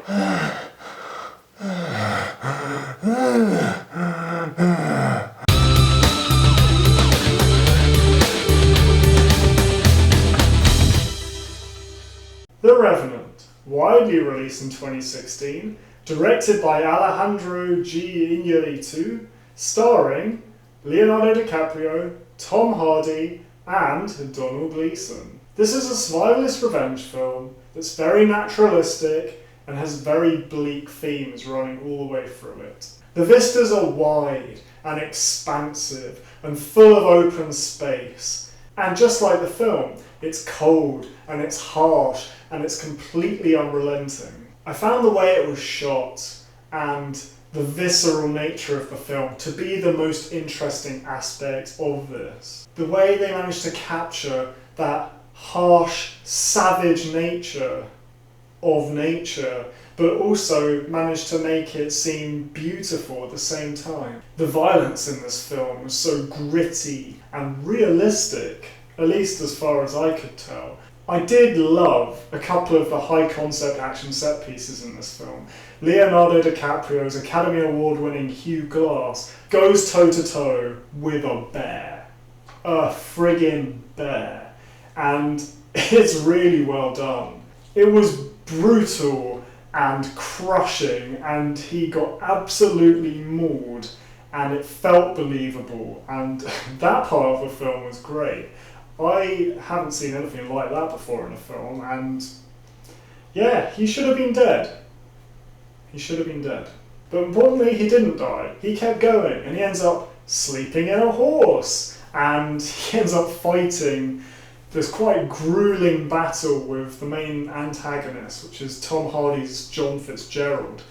The Revenant, widely released in 2016, directed by Alejandro Iñárritu, starring Leonardo DiCaprio, Tom Hardy, and Donald Gleeson. This is a survivalist revenge film that's very naturalistic and has very bleak themes running all the way through it. The vistas are wide and expansive and full of open space. And just like the film, it's cold and it's harsh and it's completely unrelenting. I found the way it was shot and the visceral nature of the film to be the most interesting aspect of this. The way they managed to capture that harsh, savage nature of nature, but also managed to make it seem beautiful at the same time. The violence in this film was so gritty and realistic, at least as far as I could tell. I did love a couple of the high-concept action set pieces in this film. Leonardo DiCaprio's Academy Award-winning Hugh Glass goes toe-to-toe with a bear. A friggin' bear. And it's really well done. It was brutal and crushing, and he got absolutely mauled, and it felt believable, and that part of the film was great. I haven't seen anything like that before in a film, and yeah, he should have been dead. He should have been dead. But importantly, he didn't die. He kept going, and he ends up sleeping in a horse, and he ends up fighting this quite grueling battle with the main antagonist, which is Tom Hardy's John Fitzgerald.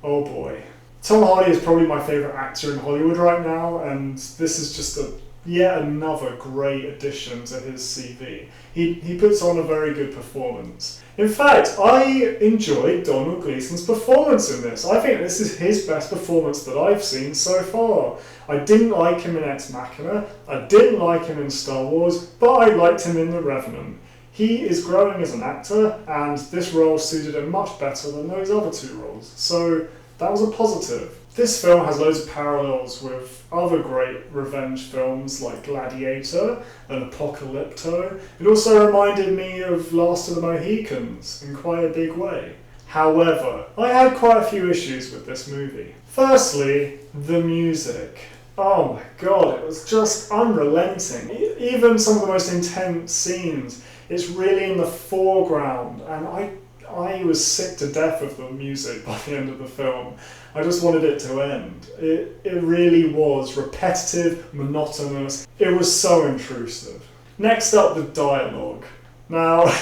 Oh boy. Tom Hardy is probably my favourite actor in Hollywood right now, and this is just yet another great addition to his CV. He puts on a very good performance. In fact, I enjoyed Donald Gleeson's performance in this. I think this is his best performance that I've seen so far. I didn't like him in Ex Machina, I didn't like him in Star Wars, but I liked him in The Revenant. He is growing as an actor, and this role suited him much better than those other two roles. So that was a positive. This film has loads of parallels with other great revenge films like Gladiator and Apocalypto. It also reminded me of Last of the Mohicans in quite a big way. However, I had quite a few issues with this movie. Firstly, the music. Oh my god, it was just unrelenting. Even some of the most intense scenes, it's really in the foreground, and I was sick to death of the music by the end of the film. I just wanted it to end. It really was repetitive, monotonous. It was so intrusive. Next up, the dialogue. Now,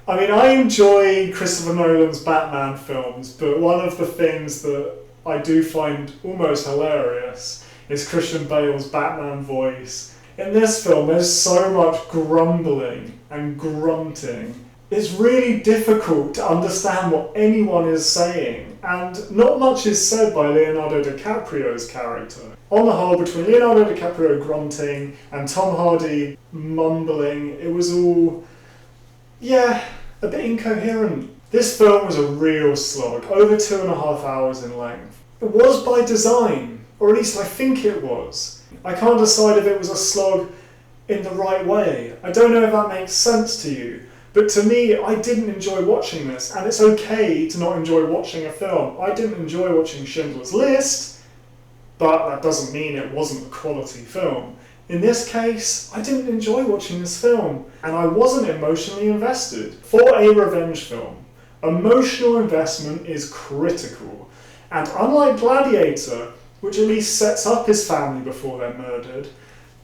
I mean, I enjoy Christopher Nolan's Batman films, but one of the things that I do find almost hilarious is Christian Bale's Batman voice. In this film, there's so much grumbling and grunting. It's really difficult to understand what anyone is saying, and not much is said by Leonardo DiCaprio's character. On the whole, between Leonardo DiCaprio grunting and Tom Hardy mumbling, it was all, a bit incoherent. This film was a real slog, over 2.5 hours in length. It was by design, or at least I think it was. I can't decide if it was a slog in the right way. I don't know if that makes sense to you. But to me, I didn't enjoy watching this, and it's okay to not enjoy watching a film. I didn't enjoy watching Schindler's List, but that doesn't mean it wasn't a quality film. In this case, I didn't enjoy watching this film, and I wasn't emotionally invested. For a revenge film, emotional investment is critical, and unlike Gladiator, which at least sets up his family before they're murdered,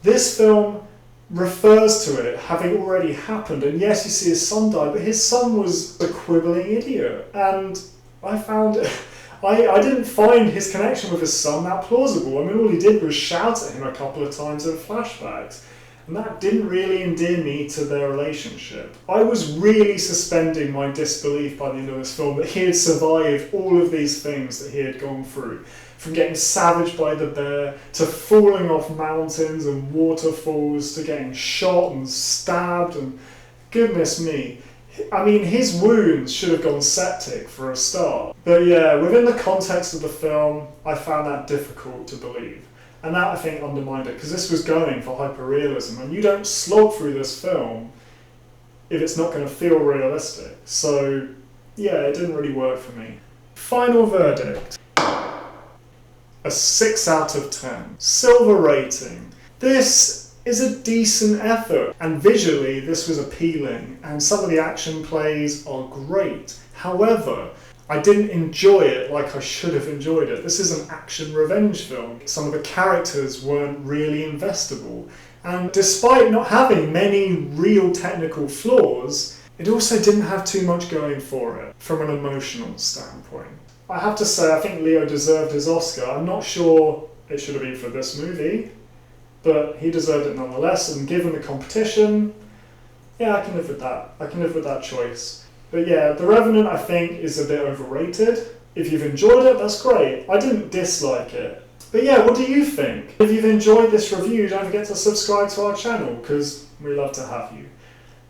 this film refers to it having already happened, and yes, you see his son die, but his son was a quibbling idiot, and I didn't find his connection with his son that plausible. I mean, all he did was shout at him a couple of times in flashbacks, and that didn't really endear me to their relationship. I was really suspending my disbelief by the end of this film that he had survived all of these things that he had gone through. From getting savaged by the bear, to falling off mountains and waterfalls, to getting shot and stabbed, and goodness me, I mean, his wounds should have gone septic for a start. But yeah, within the context of the film, I found that difficult to believe. And that, I think, undermined it, because this was going for hyperrealism, and you don't slog through this film if it's not going to feel realistic. So yeah, it didn't really work for me. Final verdict. A 6 out of 10. Silver rating. This is a decent effort, and visually this was appealing, and some of the action plays are great. However, I didn't enjoy it like I should have enjoyed it. This is an action revenge film. Some of the characters weren't really investable, and despite not having many real technical flaws, it also didn't have too much going for it from an emotional standpoint. I have to say, I think Leo deserved his Oscar. I'm not sure it should have been for this movie, but he deserved it nonetheless, and given the competition, yeah, I can live with that. I can live with that choice. But yeah, The Revenant, I think, is a bit overrated. If you've enjoyed it, that's great. I didn't dislike it. But yeah, what do you think? If you've enjoyed this review, don't forget to subscribe to our channel, because we love to have you.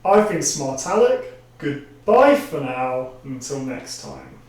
I've been Smart Alec. Goodbye for now, until next time.